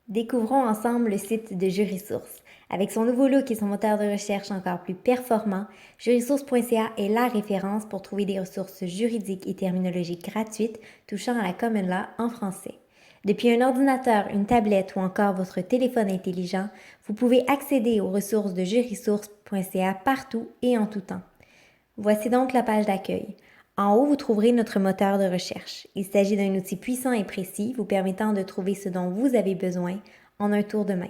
Découvrons ensemble le site de Jurisource. Avec son nouveau look et son moteur de recherche encore plus performant, jurisource.ca est la référence pour trouver des ressources juridiques et terminologiques gratuites touchant à la common law en français. Depuis un ordinateur, une tablette ou encore votre téléphone intelligent, vous pouvez accéder aux ressources de jurisource.ca partout et en tout temps. Voici donc la page d'accueil. En haut, vous trouverez notre moteur de recherche. Il s'agit d'un outil puissant et précis vous permettant de trouver ce dont vous avez besoin en un tour de main.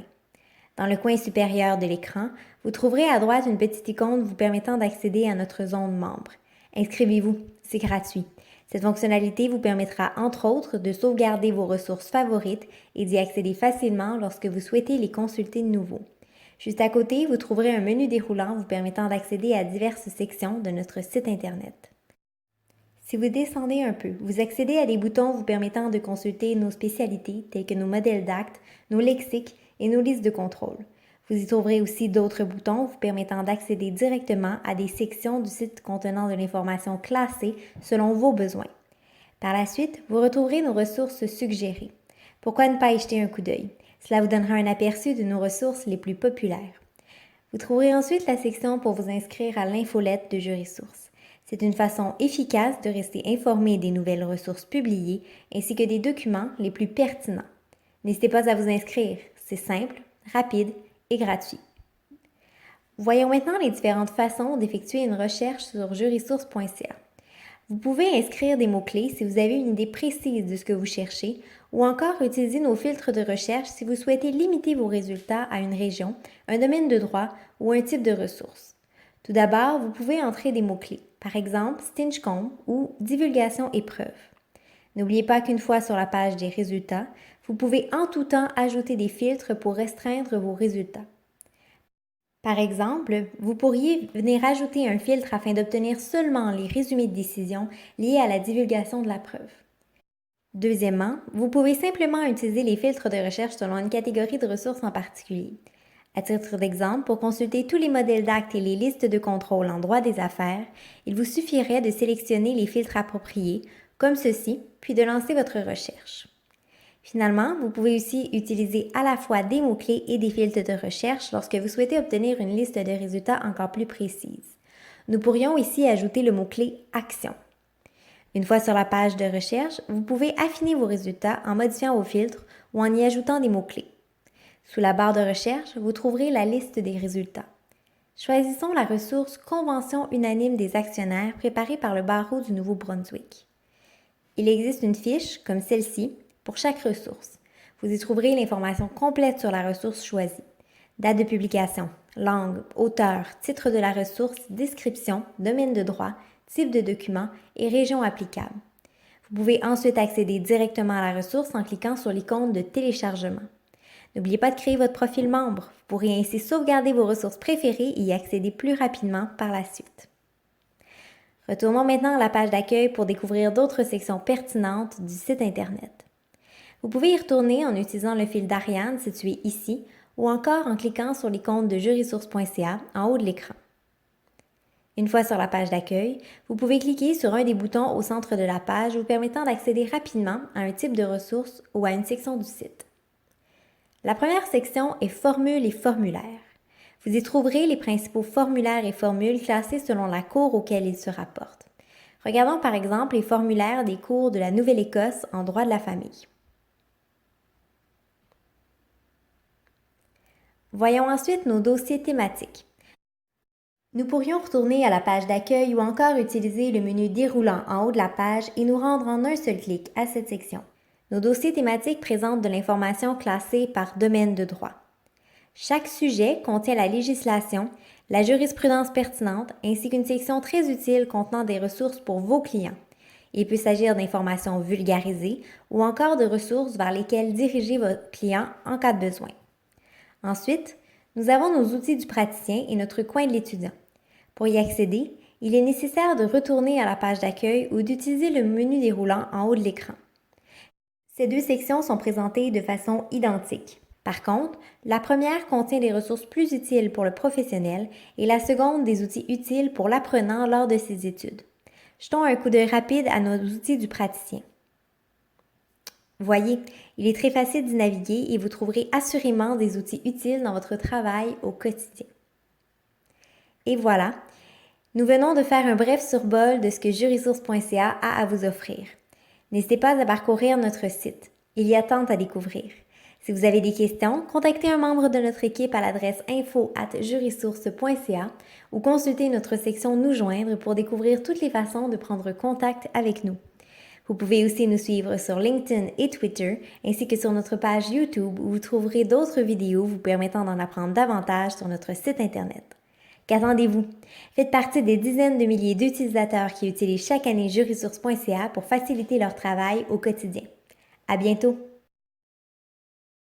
Dans le coin supérieur de l'écran, vous trouverez à droite une petite icône vous permettant d'accéder à notre zone membre. Inscrivez-vous, c'est gratuit. Cette fonctionnalité vous permettra entre autres de sauvegarder vos ressources favorites et d'y accéder facilement lorsque vous souhaitez les consulter de nouveau. Juste à côté, vous trouverez un menu déroulant vous permettant d'accéder à diverses sections de notre site Internet. Si vous descendez un peu, vous accédez à des boutons vous permettant de consulter nos spécialités telles que nos modèles d'actes, nos lexiques et nos listes de contrôle. Vous y trouverez aussi d'autres boutons vous permettant d'accéder directement à des sections du site contenant de l'information classée selon vos besoins. Par la suite, vous retrouverez nos ressources suggérées. Pourquoi ne pas y jeter un coup d'œil? Cela vous donnera un aperçu de nos ressources les plus populaires. Vous trouverez ensuite la section pour vous inscrire à l'infolette de Jurisource. C'est une façon efficace de rester informé des nouvelles ressources publiées ainsi que des documents les plus pertinents. N'hésitez pas à vous inscrire, c'est simple, rapide et gratuit. Voyons maintenant les différentes façons d'effectuer une recherche sur jurisource.ca. Vous pouvez inscrire des mots-clés si vous avez une idée précise de ce que vous cherchez ou encore utiliser nos filtres de recherche si vous souhaitez limiter vos résultats à une région, un domaine de droit ou un type de ressources. Tout d'abord, vous pouvez entrer des mots-clés, par exemple Stinchcomb ou divulgation épreuve. N'oubliez pas qu'une fois sur la page des résultats, vous pouvez en tout temps ajouter des filtres pour restreindre vos résultats. Par exemple, vous pourriez venir ajouter un filtre afin d'obtenir seulement les résumés de décision liés à la divulgation de la preuve. Deuxièmement, vous pouvez simplement utiliser les filtres de recherche selon une catégorie de ressources en particulier. À titre d'exemple, pour consulter tous les modèles d'actes et les listes de contrôle en droit des affaires, il vous suffirait de sélectionner les filtres appropriés, comme ceci, puis de lancer votre recherche. Finalement, vous pouvez aussi utiliser à la fois des mots-clés et des filtres de recherche lorsque vous souhaitez obtenir une liste de résultats encore plus précise. Nous pourrions ici ajouter le mot-clé « Action ». Une fois sur la page de recherche, vous pouvez affiner vos résultats en modifiant vos filtres ou en y ajoutant des mots-clés. Sous la barre de recherche, vous trouverez la liste des résultats. Choisissons la ressource Convention unanime des actionnaires préparée par le barreau du Nouveau-Brunswick. Il existe une fiche, comme celle-ci, pour chaque ressource. Vous y trouverez l'information complète sur la ressource choisie. Date de publication, langue, auteur, titre de la ressource, description, domaine de droit, type de document et région applicable. Vous pouvez ensuite accéder directement à la ressource en cliquant sur l'icône de téléchargement. N'oubliez pas de créer votre profil membre. Vous pourrez ainsi sauvegarder vos ressources préférées et y accéder plus rapidement par la suite. Retournons maintenant à la page d'accueil pour découvrir d'autres sections pertinentes du site Internet. Vous pouvez y retourner en utilisant le fil d'Ariane situé ici ou encore en cliquant sur l'icône de jurisource.ca en haut de l'écran. Une fois sur la page d'accueil, vous pouvez cliquer sur un des boutons au centre de la page vous permettant d'accéder rapidement à un type de ressource ou à une section du site. La première section est Formules et formulaires. Vous y trouverez les principaux formulaires et formules classés selon la cour auquel ils se rapportent. Regardons par exemple les formulaires des cours de la Nouvelle-Écosse en droit de la famille. Voyons ensuite nos dossiers thématiques. Nous pourrions retourner à la page d'accueil ou encore utiliser le menu déroulant en haut de la page et nous rendre en un seul clic à cette section. Nos dossiers thématiques présentent de l'information classée par domaine de droit. Chaque sujet contient la législation, la jurisprudence pertinente ainsi qu'une section très utile contenant des ressources pour vos clients. Il peut s'agir d'informations vulgarisées ou encore de ressources vers lesquelles diriger votre client en cas de besoin. Ensuite, nous avons nos outils du praticien et notre coin de l'étudiant. Pour y accéder, il est nécessaire de retourner à la page d'accueil ou d'utiliser le menu déroulant en haut de l'écran. Ces deux sections sont présentées de façon identique. Par contre, la première contient des ressources plus utiles pour le professionnel et la seconde des outils utiles pour l'apprenant lors de ses études. Jetons un coup d'œil rapide à nos outils du praticien. Voyez, il est très facile d'y naviguer et vous trouverez assurément des outils utiles dans votre travail au quotidien. Et voilà, nous venons de faire un bref survol de ce que jurisource.ca a à vous offrir. N'hésitez pas à parcourir notre site. Il y a tant à découvrir. Si vous avez des questions, contactez un membre de notre équipe à l'adresse info@jurisource.ca ou consultez notre section Nous joindre pour découvrir toutes les façons de prendre contact avec nous. Vous pouvez aussi nous suivre sur LinkedIn et Twitter, ainsi que sur notre page YouTube où vous trouverez d'autres vidéos vous permettant d'en apprendre davantage sur notre site Internet. Qu'attendez-vous? Faites partie des dizaines de milliers d'utilisateurs qui utilisent chaque année jurisource.ca pour faciliter leur travail au quotidien. À bientôt!